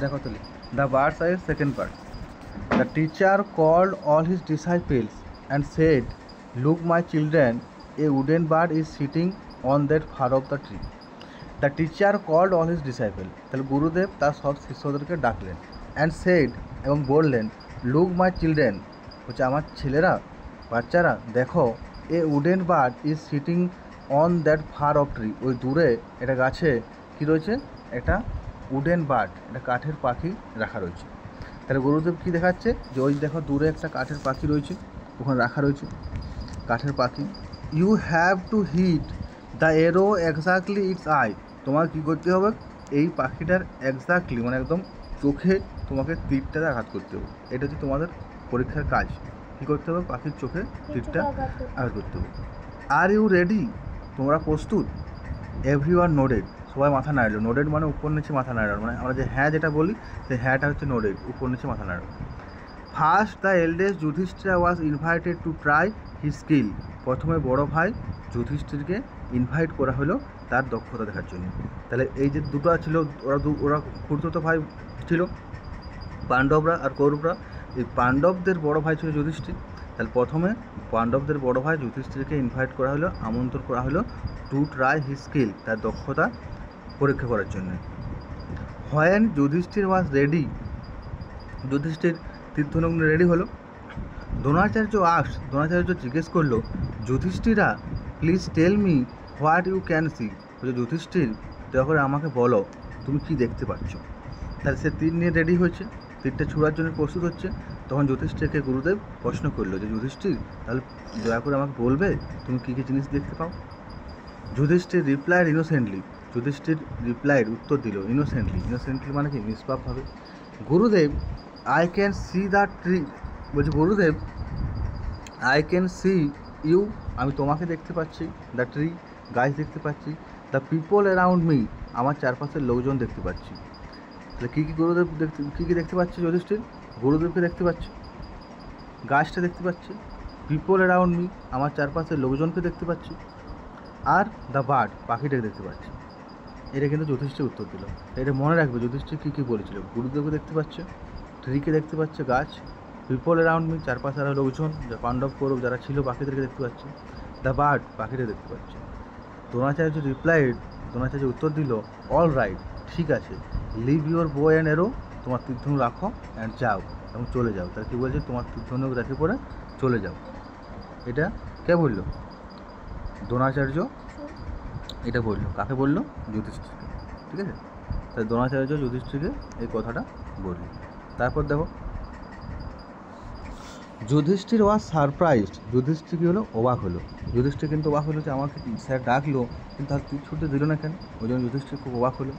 দেখো তাহলে the bird's eye second part. The teacher called all his disciples and said, look my children, a wooden bird is sitting on that far of the tree. The teacher called all his disciple, তাহলে গুরুদেব তার সব শিষ্যদেরকে ডাকলেন। And said, এবং বললেন, look my children, হচ্ছে আমার ছেলেরা, বাচ্চারা দেখো, a wooden bird is sitting on that far of tree, ওই দূরে একটা গাছে কী রয়েছে, একটা উডেন বার্ড, একটা কাঠের পাখি রাখা রয়েছে। তাহলে গুরুদেব কী দেখাচ্ছে, যে ওই দেখো দূরে একটা কাঠের পাখি রয়েছে, ওখানে রাখা রয়েছে কাঠের পাখি। You have to hit the arrow exactly its eye, তোমার কী করতে হবে, এই পাখিটার এক্স্যাক্টলি মানে একদম চোখে তোমাকে তীরটাতে আঘাত করতে হবে। এটা হচ্ছে তোমাদের পরীক্ষার কাজ। কী করতে হবে, পাখির চোখে তীরটা আঘাত করতে হবে। আর ইউ রেডি, তোমরা প্রস্তুত? এভরিওয়ান নোডেড, সবাই মাথা নাড়ল। নোডেড মানে উপর নিচে মাথা নাড়ল, মানে আমরা যে হ্যাঁ যেটা বলি সেই হ্যাঁটা হচ্ছে নোডেড, উপর নিচে মাথা নাড়ল। First the eldest Yudhishthir was invited to try his skill, প্রথমে বড় ভাই যুধিষ্ঠিরকে ইনভাইট করা হলো তার দক্ষতা দেখার জন্য। তাহলে এই যে দুটো ছিল, ওরা খুঁড়তো ভাই ছিল, পাণ্ডবরা আর কৌরবরা। এই পাণ্ডবদের বড় ভাই ছিল যুধিষ্ঠির। তাহলে প্রথমে পাণ্ডবদের বড় ভাই যুধিষ্ঠিরকে ইনভাইট করা হলো, আমন্ত্রণ করা হলো টু ট্রাই হিজ স্কিল, তার দক্ষতা পরীক্ষা করার জন্য। When Yudhishthir was ready, Yudhishthir তীর্থনগ্নে রেডি হলো। দ্রোণাচার্য দ্রোণাচার্য জিজ্ঞেস করলো, Yudhishthira please tell me what you can see, Yudhishthir দয়া করে আমাকে বলো তুমি কি দেখতে পাচ্ছ। তাহলে সে তীর নিয়ে রেডি হয়েছে, তীরটা ছোড়ার জন্য প্রস্তুত হচ্ছে। তখন যুধিষ্ঠিরকে গুরুদেব প্রশ্ন করলো যে, যুধিষ্ঠির তাহলে দয়া করে আমাকে বলবে তুমি কী কী জিনিস দেখতে পাও। Yudhishthir replied innocently, Yudhishthir replied উত্তর দিল ইনোসেন্টলি মানে কি, নিষ্পাপভাবে। Gurudev I can see the tree, বলছে Gurudev I can C you, আমি তোমাকে দেখতে পাচ্ছি, দ্য ট্রি গাছ দেখতে পাচ্ছি, দ্য পিপল অ্যারাউন্ড মি, আমার চারপাশের লোকজন দেখতে পাচ্ছি। তাহলে কী কী গুরুদেব কী কী দেখতে পাচ্ছি যুধিষ্ঠির, গুরুদেবকে দেখতে পাচ্ছি, গাছটা দেখতে পাচ্ছি, পিপল অ্যারাউন্ড মি, আমার চারপাশের লোকজনকে দেখতে পাচ্ছি, আর দ্য বার্ড পাখিটাকে দেখতে পাচ্ছি। এটা কিন্তু যুধিষ্ঠির উত্তর দিল। এটা মনে রাখবে যুধিষ্ঠির কী কী বলেছিল, গুরুদেবকে দেখতে পাচ্ছে, ট্রিকে দেখতে পাচ্ছে, গাছ, পিপল অ্যারাউন্ড মি চারপাশে আরও লোকজন, যা পাণ্ডব কৌরব যারা ছিল পাখিদেরকে দেখতে পাচ্ছে, দ্য বার্ড পাখিটা দেখতে পাচ্ছে। দ্রোণাচার্য উত্তর দিল, অল রাইট, ঠিক আছে, লিভ ইউর বো অ্যান্ড এরো, তোমার তীর্ধনুক রাখো অ্যান্ড যাও, এবং চলে যাও। তার কী বলছে, তোমার তীর্ধনুক রেখে পরে চলে যাও। এটা কে বলল, দ্রোণাচার্য এটা বললো, কাকে বললো, যুধিষ্ঠিরকে। ঠিক আছে, তাই দ্রোণাচার্য যুধিষ্ঠিরকে এই কথাটা বলল। তারপর দেখো, যুধিষ্ঠির ওয়াজ সারপ্রাইজড, যুধিষ্ঠির কী হলো, অবাক হলো। যুধিষ্ঠির কিন্তু অবাক হলো যে আমাকে স্যার ডাকলো কিন্তু তার তীর ছুটতে দিল না কেন, ওই জন্য যুধিষ্ঠির খুব অবাক হলো।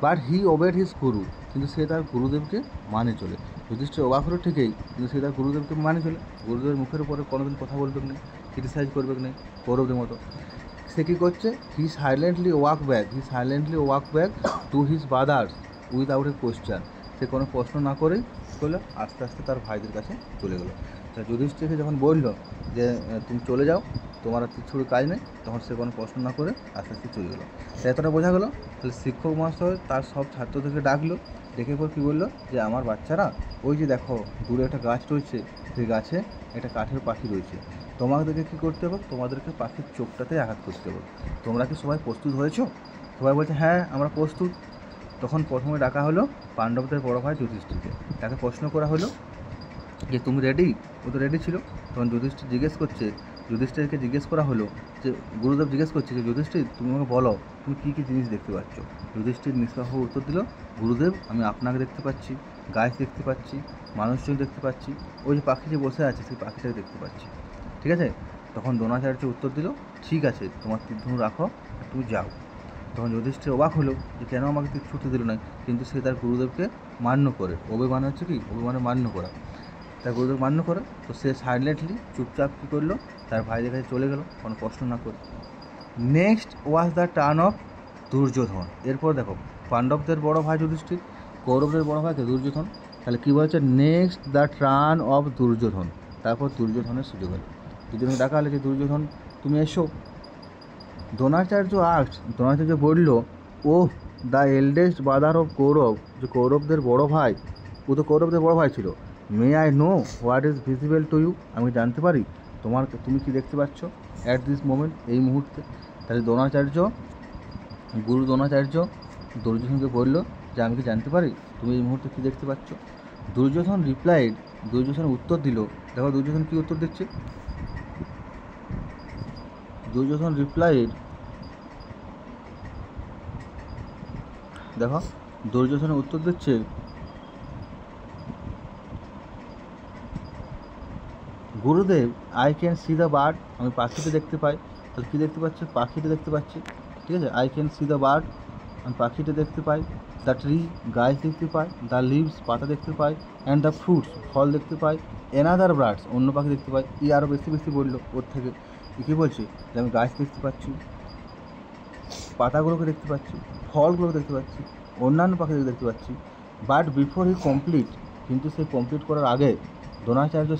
বাট হি ওবেড হিজ গুরু, কিন্তু সে তার গুরুদেবকে মানে চলে। যুধিষ্ঠির অবাক হলো ঠিকই, কিন্তু সে তার গুরুদেবকে মানে চলে। গুরুদেবের মুখের উপরে কোনোদিন কথা বলবে না, ক্রিটিসাইজ করবে না কৌরবদের মতো। সে কী করছে, he silently walk back to his brothers without a question, সে কোনো প্রশ্ন না করেই করলো, আস্তে আস্তে তার ভাইদের কাছে চলে গেলো। তা যুধিষ্ঠিরকে যখন বললো যে তুমি চলে যাও, তোমার আর কিছুর কাজ নেই, তখন সে কোনো প্রশ্ন না করে আস্তে আস্তে চলে গেলো। তো এতটা বোঝা গেলো। তাহলে শিক্ষক মহাশয় তার সব ছাত্রদেরকে ডাকলো, ডেকে পর কী বললো, যে আমার বাচ্চারা, ওই যে দেখো দূরে একটা গাছ রয়েছে, সেই গাছে একটা কাঠের পাখি রয়েছে, তোমাদেরকে কী করতে হবে, তোমাদেরকে পাখির চোখটাতে আঘাত করতে হবে। তোমরা কি সবাই প্রস্তুত হয়েছো? সবাই বলছে হ্যাঁ আমরা প্রস্তুত। তখন প্রথমে ডাকা হলো পাণ্ডবদের বড় ভাই যুধিষ্ঠিরকে, তাকে প্রশ্ন করা হলো যে তুমি রেডি? ও তো রেডি ছিল। তখন যুধিষ্ঠিরকে জিজ্ঞেস করা হলো যে, গুরুদেব জিজ্ঞেস করছে যে যুধিষ্ঠির তুমি আমাকে বলো তুমি কী কী জিনিস দেখতে পাচ্ছ। যুধিষ্ঠির নিষ্পাপ উত্তর দিল, গুরুদেব আমি আপনাকে দেখতে পাচ্ছি, গাছ দেখতে পাচ্ছি, মানুষজন দেখতে পাচ্ছি, ওই যে পাখি যে বসে আছে সেই পাখিটাকে দেখতে পাচ্ছি। ঠিক আছে। তখন দ্রোণাচার্য উত্তর দিল, ঠিক আছে তোমার তীর্ধনুক রাখো, তুমি যাও। তখন যুধিষ্ঠির অবাক হলো যে কেন আমাকে তীর ছুটতে দিল না, কিন্তু সে তার গুরুদেবকে মান্য করে, অভিমান হচ্ছে কি, অভিমানে মান্য করা, তার গুরুদেব মান্য করে। তো সে সাইলেন্টলি চুপচাপ কী করলো, তার ভাইদের কাছে চলে গেল কোনো প্রশ্ন না করে। Next was the turn of Duryodhan. এরপর দেখো, পাণ্ডবদের বড় ভাই যুধিষ্ঠির, কৌরবদের বড় ভাইকে দুর্যোধন। তাহলে কী বলছে, next the turn of Duryodhan, তারপর দুর্যোধনের সুযোগ হলো। দুর্যোধন ডাকা হলে যে দুর্যোধন তুমি এসো। দ্রোণাচার্য বলল, ও the eldest brother of Kaurav, যে কৌরবদের বড় ভাই, ও তো কৌরবদের বড় ভাই ছিল। May I know what is visible to you, আমি জানতে পারি তুমি কি দেখতে পাচ্ছ অ্যাট দিস মোমেন্ট, এই মুহূর্তে। তাহলে দ্রোণাচার্য, গুরু দ্রোণাচার্য দুর্যোধনকে বলল যে আমি কি জানতে পারি তুমি এই মুহূর্তে কী দেখতে পাচ্ছ। দুর্যোধন রিপ্লাইড, দুর্যোধন উত্তর দিল। দেখো দুর্যোধন কী উত্তর দিচ্ছে। দুর্যোধন রিপ্লাইড, দেখো দুর্যোধনের উত্তর দিচ্ছে, গুরুদেব I can see the bird, আমি পাখিটি দেখতে পাই। তাহলে কী দেখতে পাচ্ছি, পাখিটি দেখতে পাচ্ছি, ঠিক আছে। I can see the bird, আমি পাখিটি দেখতে পাই। দ্য ট্রি, গাছ দেখতে পাই। দ্য লিভস, পাতা দেখতে পাই। অ্যান্ড দ্য ফ্রুটস, ফল দেখতে পাই। অ্যানাদার বার্ডস, অন্য পাখি দেখতে পাই। আরও বেশি বেশি বললো ওর থেকে। কী বলছে যে আমি গাছ দেখতে পাচ্ছি, পাতাগুলোকে দেখতে পাচ্ছি, ফলগুলোকে দেখতে পাচ্ছি, অন্যান্য পাখিদের দেখতে পাচ্ছি। বাট বিফোর হি কমপ্লিট, কিন্তু সে কমপ্লিট করার আগে দ্রোণাচার্য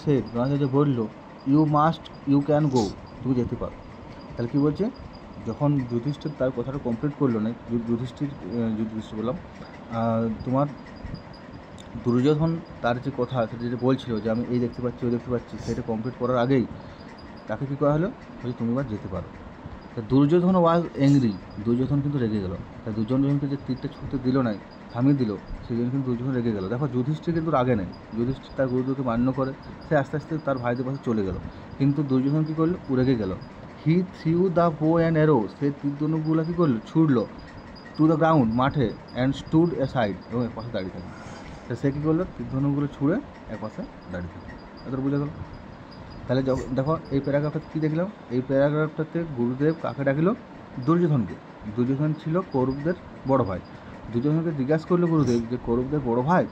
বলল ইউ ক্যান গো, তুমি যেতে পারো। তাহলে কী বলছে, যখন যুধিষ্ঠির তার কথাটা কমপ্লিট করলো না, যুধিষ্ঠির বললাম, তোমার দুর্যোধন তার যে কথা সেটা যেটা বলছিল যে আমি এই দেখতে পাচ্ছি ওই দেখতে পাচ্ছি, সেটা কমপ্লিট করার আগেই তাকে কী করা হলো, বলছে তুমি এবার যেতে পারো। তা দুর্যোধন ওয়াজ এংরি, দুর্যোধন কিন্তু রেগে গেল। তা দুর্যোধনকে যে তীরটা ছুটতে দিল না, থামিয়ে দিল, সেই জন্য কিন্তু দুর্যোধন রেগে গেল। দেখো যুধিষ্ঠির কিন্তু রাগে নেই, যুধিষ্ঠির তার গুরুদেবকে মান্য করে, সে আস্তে আস্তে তার ভাইদের পাশে চলে গেল। কিন্তু দুর্যোধন কী করলো, রেগে গেল। He threw the bow and arrow, সে তীর ধনুকগুলো কী করলো, ছুড়লো টু দ্য গ্রাউন্ড, মাঠে, অ্যান্ড স্টুড এ সাইড, এবং এক পাশে দাঁড়িয়ে থাকে। তো সে কী করলো, তীর ধনুকগুলো ছুঁড়ে এক পাশে দাঁড়িয়ে থাকে। এত বোঝা গেল। তাহলে দেখো এই প্যারাগ্রাফটা কী দেখলাম, এই প্যারাগ্রাফটাতে গুরুদেব কাকে ডাকলো, দুর্যোধনকে। দুর্যোধন ছিল কৌরবদের বড় ভাই। দুর্যোধনকে জিজ্ঞাসা করলো গুরুদেব যে কৌরবদের বড় ভাই,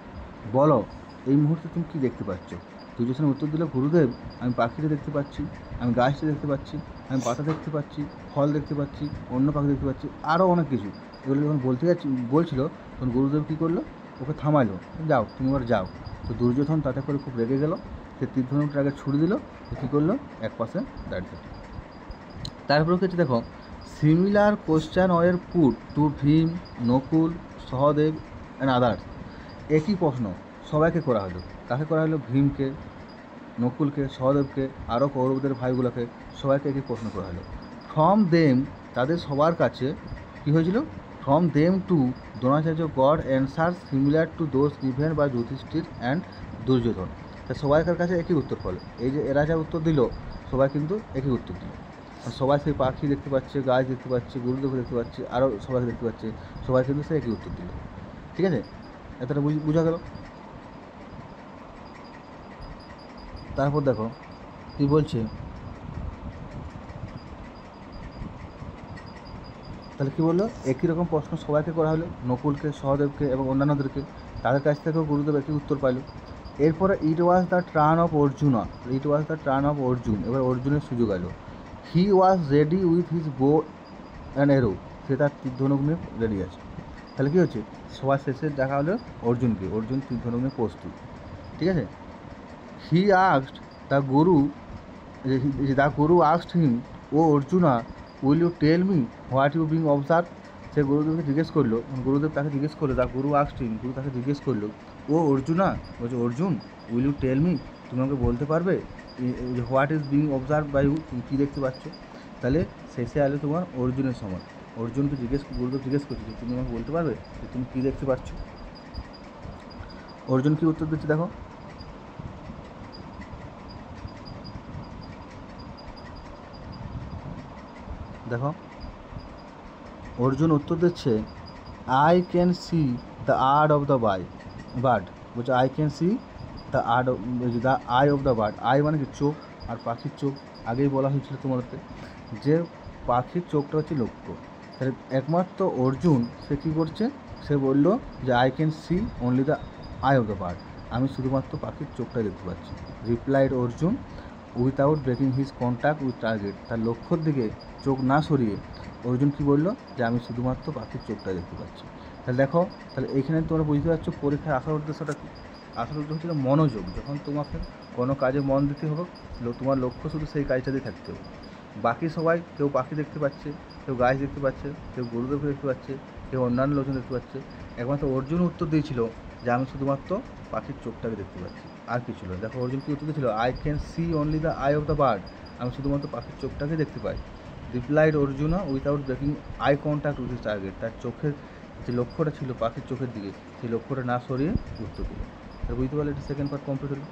বলো এই মুহূর্তে তুমি কী দেখতে পাচ্ছ। দুর্যোধন উত্তর দিল, গুরুদেব আমি পাখিটা দেখতে পাচ্ছি, আমি গাছটা দেখতে পাচ্ছি, আমি পাতা দেখতে পাচ্ছি, ফল দেখতে পাচ্ছি, অন্য পাখি দেখতে পাচ্ছি, আরও অনেক কিছু। এগুলো যখন বলছিল তখন গুরুদেব কী করলো, ওকে থামাইলো, যাও তুমি এবার যাও। তো দুর্যোধন তাতে করে খুব রেগে গেল, সে তীর ধনুকটা আগে ছুড়ে দিল, কী করলো, এক পাশে দাঁড়িয়ে। তারপরে কিছু দেখো, similar question were put to Bhim, Nakul, Sahadev and others, একই প্রশ্ন সবাইকে করা হলো। কাকে করা হলো, ভীমকে, নকুলকে, সহদেবকে, আরও কৌরবদের ভাইগুলোকে, সবাইকে একই প্রশ্ন করা হলো। ফ্রম দেম, তাদের সবার কাছে কী হয়েছিল, from them to Dronacharya got answer similar to those given by Yudhishthira and Duryodhana. তা সবাইকার কাছে একই উত্তর ফলে, এই যে এরা যা উত্তর দিল সবাই কিন্তু একই উত্তর দিল। সবাই সেই পাখি দেখতে পাচ্ছে, গাছ দেখতে পাচ্ছে, গুরুদেব দেখতে পাচ্ছে, আরও সবাইকে দেখতে পাচ্ছে, সবাই কিন্তু সে একই উত্তর দিল। ঠিক আছে, এতটা বোঝা গেল। তারপর দেখো কী বলছে, তাহলে কী বললো, একই রকম প্রশ্ন সবাইকে করা হলো, নকুলকে, সহদেবকে এবং অন্যান্যদেরকে, তাদের কাছ থেকেও গুরুদেব একই উত্তর পাইল। এরপরে it was the turn of Arjun, এবার অর্জুনের সুযোগ এলো। He was ready with his bow and arrow, সে তার তীর ধনুক নিয়ে রেডি আছে। তাহলে কী হচ্ছে, সবার শেষে দেখা হলো অর্জুনকে, অর্জুন তীর ধনুক নিয়ে প্রস্তুত। ঠিক আছে। He asked the guru asked him, O Arjuna will you tell me what you being observe, সে গুরুদেবকে জিজ্ঞেস করলো, গুরুদেব তাকে জিজ্ঞেস করলো, দ্য গুরু আস্কড হিম, গুরু তাকে জিজ্ঞেস করলো, ও অর্জুনা, বলছে Arjun, will you tell me, তুমি আমাকে বলতে পারবে what is being observed by you, তুমি কী দেখতে পাচ্ছ। তাহলে শেষে আলো তোমার অর্জুনের সময়, অর্জুনকে গুরুদেব জিজ্ঞেস করছে যে তুমি আমাকে বলতে পারবে যে তুমি কী দেখতে পাচ্ছ। অর্জুন কী উত্তর দিচ্ছে দেখো, অর্জুন উত্তর দিচ্ছে, I can see the art of the bird, বলছে I can see the eye of the bird. Eye মানে কি চোখ, আর পাখির চোখ আগেই বলা হয়েছিল তোমাদেরকে যে পাখির চোখটা হচ্ছে লক্ষ্য। তাহলে একমাত্র অর্জুন সে কী করছে, সে বলল যে I can see only the eye of the bird, আমি শুধুমাত্র পাখির চোখটাই দেখতে পাচ্ছি। Replied Arjun without breaking his contact with target, তার লক্ষ্যর দিকে চোখ না সরিয়ে অর্জুন কী বলল, যে আমি শুধুমাত্র পাখির চোখটাই দেখতে পাচ্ছি। তাহলে দেখো, তাহলে এইখানে তোমরা বুঝতে পারছো পরীক্ষার আসার উদ্দেশ্যটা কী। আসল উদ্দেশ্য হচ্ছিল মনোযোগ, যখন তোমাকে কোনো কাজে মন দিতে হবে, তোমার লক্ষ্য শুধু সেই কাজটাতেই থাকতে হবে। বাকি সবাই, কেউ পাখি দেখতে পাচ্ছে, কেউ গাছ দেখতে পাচ্ছে, কেউ গুরুদেবকে দেখতে পাচ্ছে, কেউ অন্যান্য লোকজন দেখতে পাচ্ছে। একমাত্র অর্জুন উত্তর দিয়েছিল যে আমি শুধুমাত্র পাখির চোখটাকে দেখতে পাচ্ছি, আর কিছু নয়। দেখো অর্জুন কি উত্তর দিয়েছিল, I can see only the eye of the bird, আমি শুধুমাত্র পাখির চোখটাকে দেখতে পাই। Replied Arjuna without breaking eye contact with his target, তার চোখের যে লক্ষ্যটা ছিল পাখির চোখের দিকে, সেই লক্ষ্যটা না সরিয়ে উত্তর দিল। বুঝতে পারলে এটা সেকেন্ড পার্ট কমপ্লিট হলো।